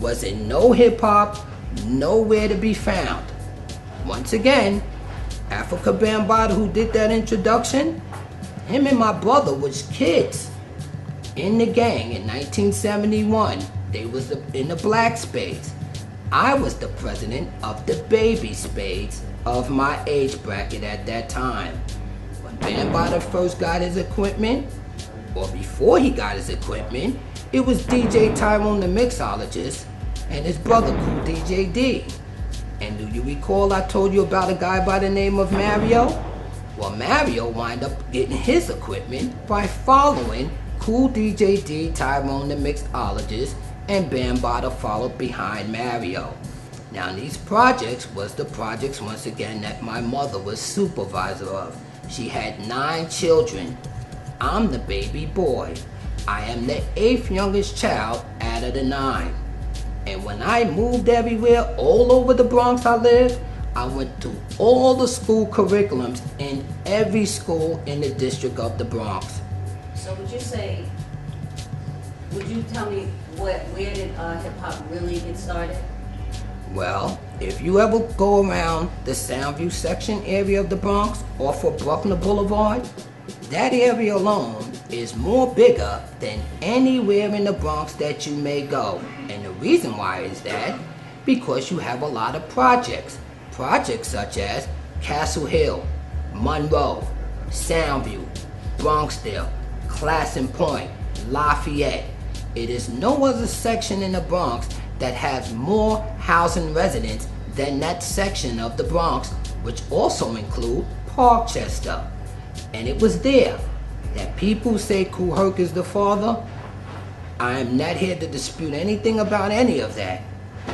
wasn't no hip-hop nowhere to be found. Once again, Afrika Bambaataa, who did that introduction, him and my brother was kids in the gang in 1971. They was in the Black Spades. I was the president of the Baby Spades of my age bracket at that time. When Bambaataa first got his equipment, or before he got his equipment, it was DJ Tyrone the mixologist and his brother Kool DJ D. And do you recall I told you about a guy by the name of Mario? Well, Mario wound up getting his equipment by following Kool DJ D, Tyrone the mixologist, and Bambaataa followed behind Mario. Now these projects was the projects once again that my mother was supervisor of. She had 9 children. I'm the baby boy. I am the 8th youngest child out of the 9. And when I moved everywhere, all over the Bronx I lived, I went to all the school curriculums in every school in the district of the Bronx. So would you tell me where did hip-hop really get started? Well, if you ever go around the Soundview section area of the Bronx off of Bruckner Boulevard, that area alone is more bigger than anywhere in the Bronx that you may go. And the reason why is that because you have a lot of projects. Projects such as Castle Hill, Monroe, Soundview, Bronxdale, Classen Point, Lafayette. It is no other section in the Bronx that has more housing residents than that section of the Bronx, which also include Parkchester. And it was there that people say Kool Herc is the father. I am not here to dispute anything about any of that.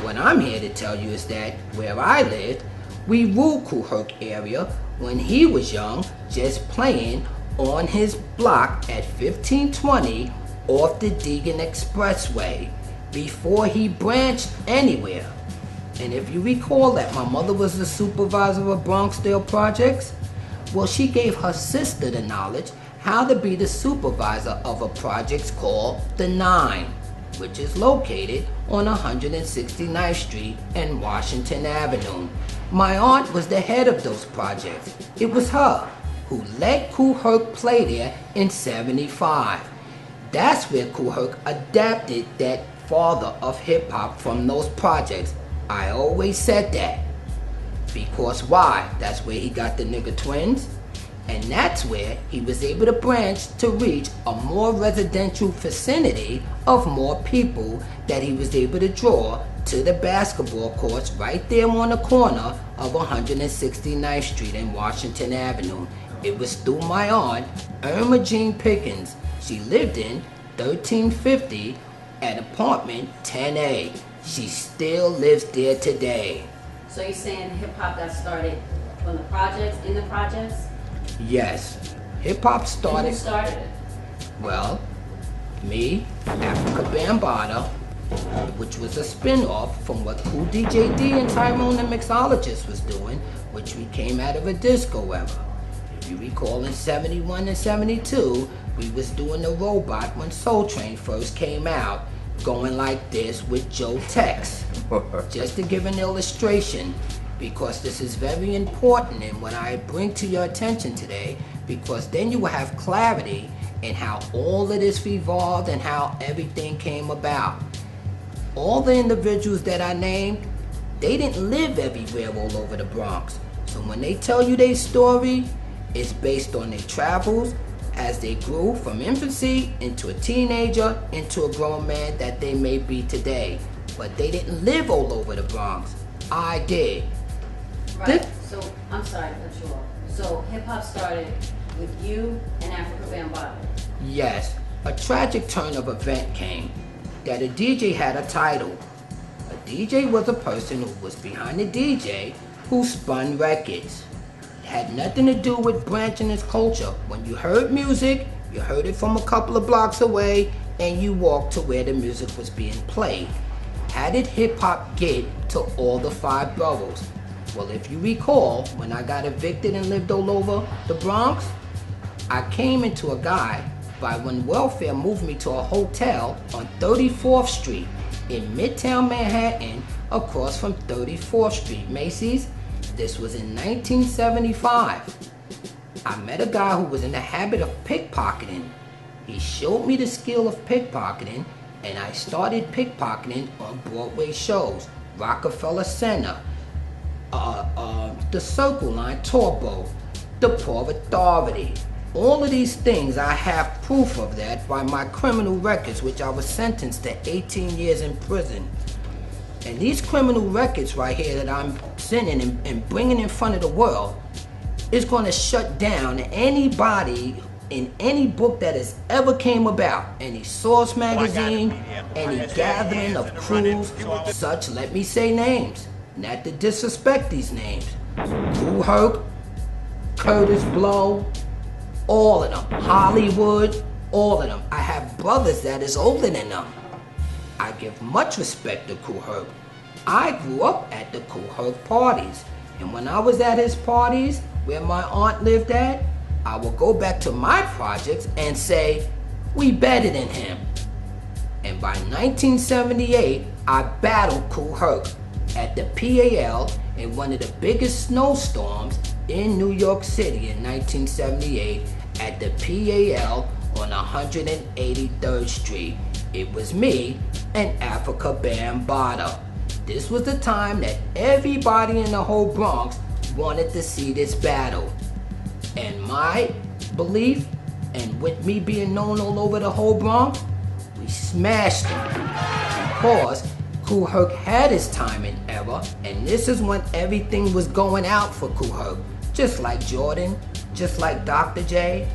What I'm here to tell you is that where I lived, we ruled Kool Herc area when he was young, just playing on his block at 1520 off the Deegan Expressway before he branched anywhere. And if you recall that my mother was the supervisor of Bronxdale projects, well, she gave her sister the knowledge how to be the supervisor of a project called The 9, which is located on 169th Street and Washington Avenue. My aunt was the head of those projects. It was her who let Kool Herc play there in '75. That's where Kool Herc adapted that father of hip hop from those projects. I always said that. Because why? That's where he got the nigga twins. And that's where he was able to branch to reach a more residential vicinity of more people that he was able to draw to the basketball courts right there on the corner of 169th Street and Washington Avenue. It was through my aunt, Erma Jean Pickens. She lived in 1350 at apartment 10A. She still lives there today. So you're saying hip-hop got started from the projects, in the projects? Yes. Hip-hop started... And who started it? Well, me, Afrika Bambaataa, which was a spin-off from what Kool DJ D and Tyrone the mixologist was doing, which we came out of a disco era. If you recall, in 71 and 72, we was doing the robot when Soul Train first came out, going like this with Joe Tex. Just to give an illustration, because this is very important in what I bring to your attention today, because then you will have clarity in how all of this evolved and how everything came about. All the individuals that I named, they didn't live everywhere all over the Bronx. So when they tell you their story, it's based on their travels as they grew from infancy into a teenager, into a grown man that they may be today. But they didn't live all over the Bronx. I did. Right. So, I'm sorry to cut you off. So, hip-hop started with you and Afrika Bambaataa. Yes. A tragic turn of event came that a DJ had a title. A DJ was a person who was behind the DJ who spun records. It had nothing to do with branching his culture. When you heard music, you heard it from a couple of blocks away and you walked to where the music was being played. How did hip-hop get to all the 5 boroughs? Well, if you recall, when I got evicted and lived all over the Bronx, I came into a guy by when welfare moved me to a hotel on 34th Street. in Midtown Manhattan across from 34th Street, Macy's. This was in 1975. I met a guy who was in the habit of pickpocketing. He showed me the skill of pickpocketing, and I started pickpocketing on Broadway shows, Rockefeller Center, the Circle Line Tour Boat, the Port Authority. All of these things, I have proof of that by my criminal records, which I was sentenced to 18 years in prison. And these criminal records right here that I'm sending and bringing in front of the world is going to shut down anybody in any book that has ever came about, any source magazine, any gathering of crews, such, let me say names, not to disrespect these names, Kool Herc, Curtis Blow, all of them, Hollywood, all of them. I have brothers that is older than them. I give much respect to Kool Herc. I grew up at the Kool Herc parties, and when I was at his parties, where my aunt lived at, I would go back to my projects and say, we better than him. And by 1978, I battled Kool Herc at the PAL in one of the biggest snowstorms in New York City in 1978 at the PAL on 183rd Street. It was me and Afrika Bambaataa. This was the time that everybody in the whole Bronx wanted to see this battle. And my belief, and with me being known all over the whole Bronx, we smashed him. Because Kool Herc had his time and era, and this is when everything was going out for Kool Herc. Just like Jordan, just like Dr. J,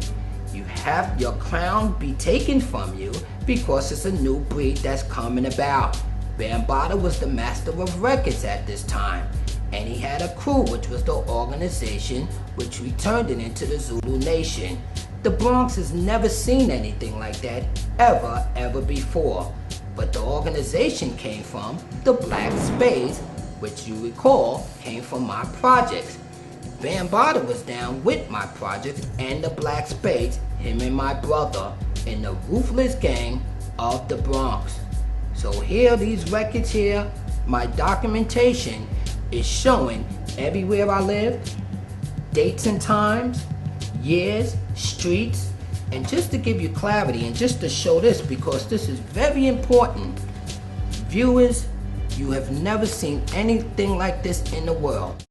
you have your crown be taken from you because it's a new breed that's coming about. Bambaataa was the master of records at this time, and he had a crew, which was the organization which returned it into the Zulu Nation. The Bronx has never seen anything like that ever before. But the organization came from the Black Spades, which you recall came from my projects. Bambaataa was down with my projects and the Black Spades, him and my brother, in the ruthless gang of the Bronx. So here, these records here, my documentation is showing everywhere I lived, dates and times, years, streets, and just to give you clarity and just to show this, because this is very important, viewers, you have never seen anything like this in the world.